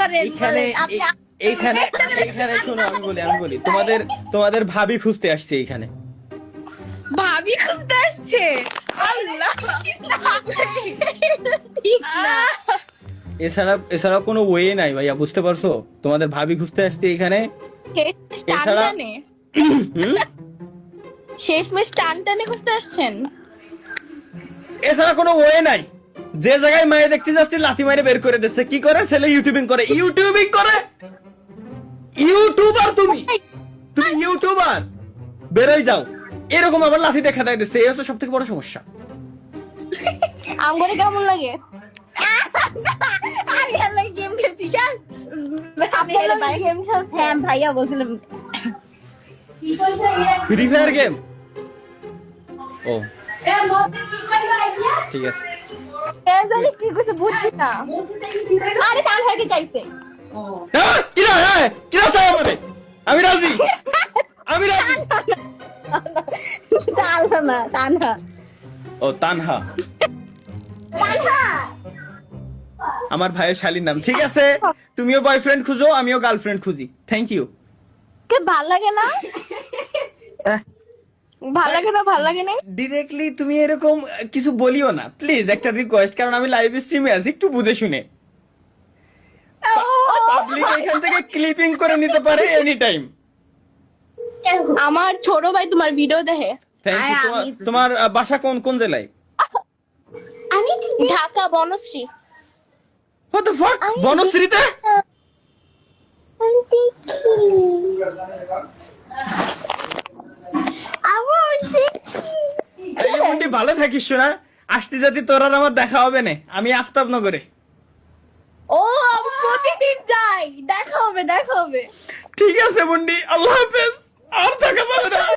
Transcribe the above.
করেন এইখানে এইখানে এইখানে শোনো, আমি বলি তোমাদের ভাবি খুঁজতে আসছে এইখানে। ভাবি খুঁজতে আসছে? আল্লাহ, ঠিক না। এছাড়া কোনো ওয়ে নাই ভাইয়া, বুঝতে পারছো? তোমাদের ভাবি খুঁজতে আসছে এইখানে। এছাড়া শেষমেশ টান টানে খুঁজতে আসছেন। এছাড়া কোনো ওয়ে নাই। যে জায়গায় মায়ে দেখতে যাচ্ছি লাথি মারে বের করে দিচ্ছে। কি করে? ছেলে ইউটিউবিং করে। ইউটিউবার তুমি ইউটিউবার, বেরোই যাও। এরকম আবার লাথি দেখা দেয় দিচ্ছে। এই হচ্ছে সব থেকে বড় সমস্যা। আমগরে কেমন লাগে? আমি হেলাই গেম খেলছি স্যার। আমি হেলাই গেম খেলছি। হ্যাঁ ভাইয়া বলছিলাম কি কইছে? Free fire game. ও ঠিক আছে। এ জানি কি কইছে বুঝছি না। আরে তার হয়ে চাইছে। কিরা চাই আমাদের? আমি রাজি। তানহা। ও তানহা, আমার ভাইয়ের শালীর নাম। ঠিক আছে, তুমিও বয়ফ্রেন্ড খুঁজো, আমিও গার্লফ্রেন্ড খুঁজি। Thank you. কে ভাল লাগে না? ভাল লাগে না? ডিরেক্টলি তুমি এরকম কিছু বলিও না প্লিজ, একটা রিকোয়েস্ট, কারণ আমি লাইভ স্ট্রিমে আছি, একটু বুঝে শুনে। পাবলিক এখান থেকে ক্লিপিং করে নিতে পারে এনি টাইম। আমার ছোট ভাই তোমার ভিডিও দেখে। Thank you. তোমার বাসা কোন জেলায়? আমি Dhaka Banasree. What the fuck? বনশ্রীতে? ভালো থাকিস শোনা। আসতে যাতে তোর আর আমার দেখা হবে না। আমি আফতাবনগরে। ও প্রতিদিন যাই, দেখা হবে। ঠিক আছে বন্ডি, আল্লাহ হাফেজ। আর থাকা যাবে না।